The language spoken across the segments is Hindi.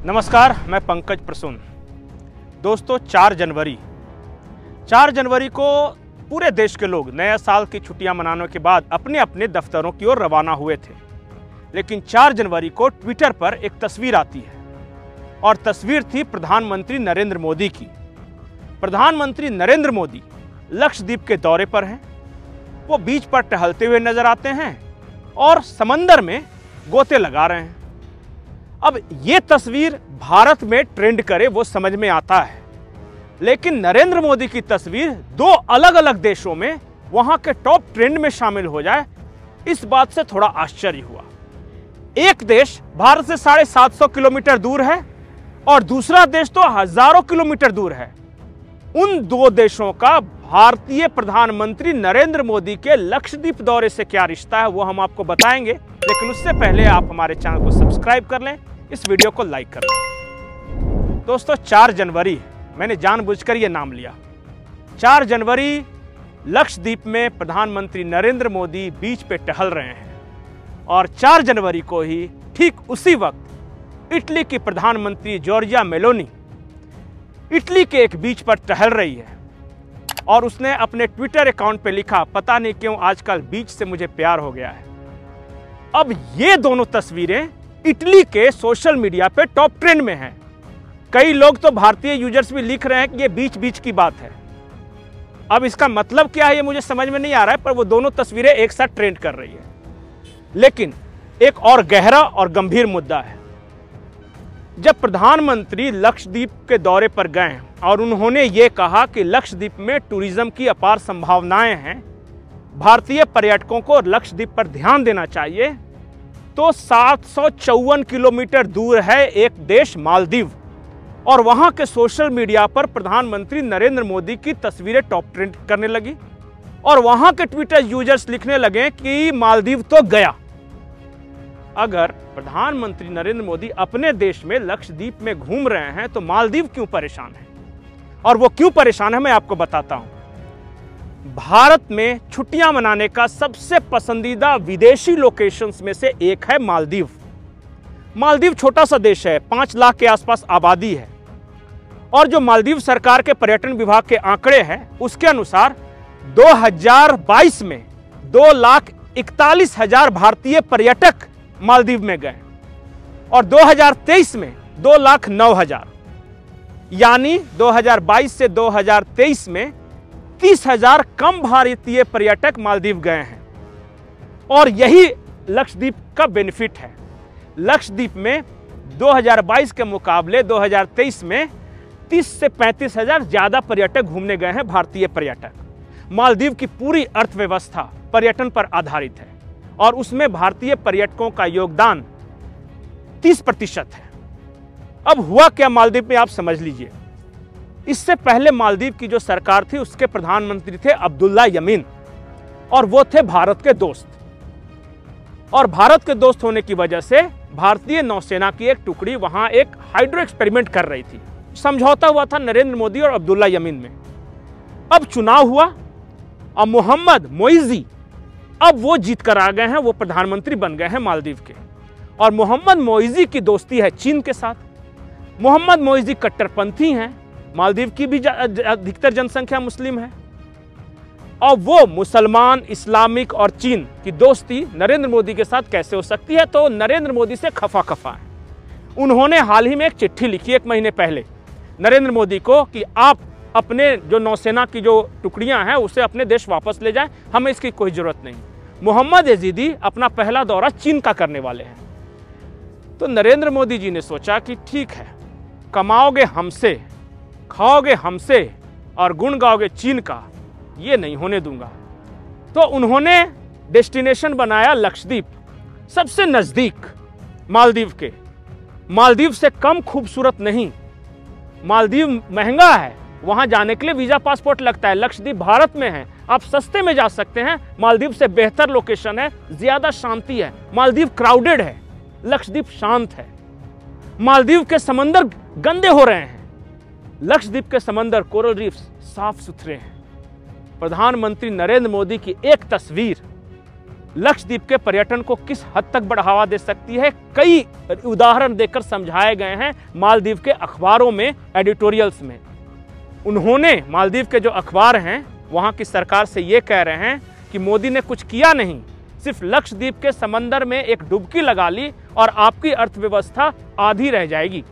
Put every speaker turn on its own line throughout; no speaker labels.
नमस्कार, मैं पंकज प्रसून। दोस्तों, 4 जनवरी को पूरे देश के लोग नए साल की छुट्टियां मनाने के बाद अपने अपने दफ्तरों की ओर रवाना हुए थे। लेकिन 4 जनवरी को ट्विटर पर एक तस्वीर आती है और तस्वीर थी प्रधानमंत्री नरेंद्र मोदी की। प्रधानमंत्री नरेंद्र मोदी लक्षद्वीप के दौरे पर हैं। वो बीच पर टहलते हुए नजर आते हैं और समंदर में गोते लगा रहे हैं। अब ये तस्वीर भारत में ट्रेंड करे वो समझ में आता है, लेकिन नरेंद्र मोदी की तस्वीर 2 अलग अलग देशों में वहां के टॉप ट्रेंड में शामिल हो जाए, इस बात से थोड़ा आश्चर्य हुआ। एक देश भारत से 750 किलोमीटर दूर है और दूसरा देश तो हजारों किलोमीटर दूर है। उन 2 देशों का भारतीय प्रधानमंत्री नरेंद्र मोदी के लक्षद्वीप दौरे से क्या रिश्ता है वो हम आपको बताएंगे, लेकिन उससे पहले आप हमारे चैनल को सब्सक्राइब कर लें, इस वीडियो को लाइक कर लें। दोस्तों, 4 जनवरी मैंने जानबूझकर ये नाम लिया। 4 जनवरी लक्षद्वीप में प्रधानमंत्री नरेंद्र मोदी बीच पे टहल रहे हैं और 4 जनवरी को ही ठीक उसी वक्त इटली की प्रधानमंत्री जॉर्जिया मेलोनी इटली के एक बीच पर टहल रही है और उसने अपने ट्विटर अकाउंट पे लिखा, पता नहीं क्यों आजकल बीच से मुझे प्यार हो गया है। अब ये दोनों तस्वीरें इटली के सोशल मीडिया पे टॉप ट्रेंड में हैं। कई लोग तो भारतीय यूजर्स भी लिख रहे हैं कि ये बीच बीच की बात है। अब इसका मतलब क्या है ये मुझे समझ में नहीं आ रहा है, पर वो दोनों तस्वीरें एक साथ ट्रेंड कर रही है। लेकिन एक और गहरा और गंभीर मुद्दा है। जब प्रधानमंत्री लक्षद्वीप के दौरे पर गए और उन्होंने ये कहा कि लक्षद्वीप में टूरिज्म की अपार संभावनाएं हैं, भारतीय पर्यटकों को लक्षद्वीप पर ध्यान देना चाहिए, तो 754 किलोमीटर दूर है एक देश मालदीव और वहां के सोशल मीडिया पर प्रधानमंत्री नरेंद्र मोदी की तस्वीरें टॉप ट्रेंड करने लगी और वहां के ट्विटर यूजर्स लिखने लगे कि मालदीव तो गया। अगर प्रधानमंत्री नरेंद्र मोदी अपने देश में लक्षद्वीप में घूम रहे हैं तो मालदीव क्यों परेशान है? और वो क्यों परेशान है मैं आपको बताता हूं। भारत में छुट्टियां मनाने का सबसे पसंदीदा विदेशी लोकेशंस में से एक है मालदीव। मालदीव छोटा सा देश है, 5 लाख के आसपास आबादी है और जो मालदीव सरकार के पर्यटन विभाग के आंकड़े हैं उसके अनुसार 2022 में 2,41,000 भारतीय पर्यटक मालदीव में गए और 2023 में 2,09,000, यानी 2022 से 2023 में 30,000 कम भारतीय पर्यटक मालदीव गए हैं। और यही लक्षद्वीप का बेनिफिट है। लक्षद्वीप में 2022 के मुकाबले 2023 में 30 से 35,000 ज्यादा पर्यटक घूमने गए हैं, भारतीय पर्यटक। मालदीव की पूरी अर्थव्यवस्था पर्यटन पर आधारित है और उसमें भारतीय पर्यटकों का योगदान 30% है। अब हुआ क्या मालदीव में, आप समझ लीजिए। इससे पहले मालदीव की जो सरकार थी उसके प्रधानमंत्री थे अब्दुल्ला यमीन और वो थे भारत के दोस्त। और भारत के दोस्त होने की वजह से भारतीय नौसेना की एक टुकड़ी वहां एक हाइड्रो एक्सपेरिमेंट कर रही थी। समझौता हुआ था नरेंद्र मोदी और अब्दुल्ला यमीन में। अब चुनाव हुआ और मोहम्मद मोइजी अब वो जीत कर आ गए हैं, वो प्रधानमंत्री बन गए हैं मालदीव के। और मोहम्मद मोइजी की दोस्ती है चीन के साथ। मोहम्मद मोइजी कट्टरपंथी हैं, मालदीव की भी अधिकतर जनसंख्या मुस्लिम है और वो मुसलमान, इस्लामिक और चीन की दोस्ती नरेंद्र मोदी के साथ कैसे हो सकती है? तो नरेंद्र मोदी से खफा है। उन्होंने हाल ही में एक चिट्ठी लिखी 1 महीने पहले नरेंद्र मोदी को कि आप अपने जो नौसेना की जो टुकड़ियां हैं उसे अपने देश वापस ले जाएं, हमें इसकी कोई जरूरत नहीं। मोहम्मद यजीदी अपना पहला दौरा चीन का करने वाले हैं। तो नरेंद्र मोदी जी ने सोचा कि ठीक है, कमाओगे हमसे, खाओगे हमसे और गुण गाओगे चीन का, ये नहीं होने दूंगा। तो उन्होंने डेस्टिनेशन बनाया लक्षद्वीप, सबसे नजदीक मालदीव के। मालदीव से कम खूबसूरत नहीं, मालदीव महंगा है, वहां जाने के लिए वीजा पासपोर्ट लगता है। लक्षद्वीप भारत में है, आप सस्ते में जा सकते हैं। मालदीव से बेहतर लोकेशन है, ज्यादा शांति है। मालदीव क्राउडेड है, लक्षद्वीप शांत है। मालदीव के समंदर गंदे हो रहे हैं, लक्षद्वीप के समंदर कोरल रीफ्स साफ सुथरे हैं। प्रधानमंत्री नरेंद्र मोदी की एक तस्वीर लक्षद्वीप के पर्यटन को किस हद तक बढ़ावा दे सकती है, कई उदाहरण देकर समझाए गए हैं मालदीव के अखबारों में, एडिटोरियल्स में। उन्होंने, मालदीव के जो अखबार हैं, वहाँ की सरकार से ये कह रहे हैं कि मोदी ने कुछ किया नहीं, सिर्फ लक्षद्वीप के समंदर में एक डुबकी लगा ली और आपकी अर्थव्यवस्था आधी रह जाएगी।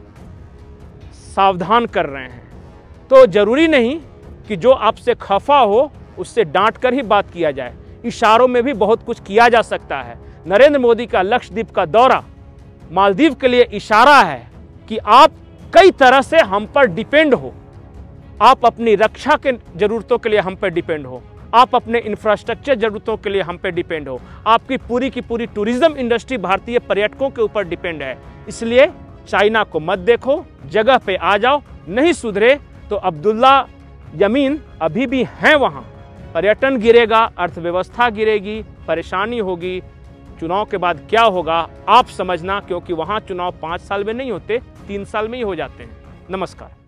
सावधान कर रहे हैं। तो जरूरी नहीं कि जो आपसे खफा हो उससे डांट कर ही बात किया जाए, इशारों में भी बहुत कुछ किया जा सकता है। नरेंद्र मोदी का लक्षद्वीप का दौरा मालदीव के लिए इशारा है कि आप कई तरह से हम पर डिपेंड हो, आप अपनी रक्षा के जरूरतों के लिए हम पर डिपेंड हो, आप अपने इंफ्रास्ट्रक्चर जरूरतों के लिए हम पे डिपेंड हो, आपकी पूरी की पूरी टूरिज्म इंडस्ट्री भारतीय पर्यटकों के ऊपर डिपेंड है। इसलिए चाइना को मत देखो, जगह पे आ जाओ। नहीं सुधरे तो अब्दुल्ला यमीन अभी भी हैं वहाँ। पर्यटन गिरेगा, अर्थव्यवस्था गिरेगी, परेशानी होगी। चुनाव के बाद क्या होगा आप समझना, क्योंकि वहाँ चुनाव 5 साल में नहीं होते, 3 साल में ही हो जाते हैं। नमस्कार।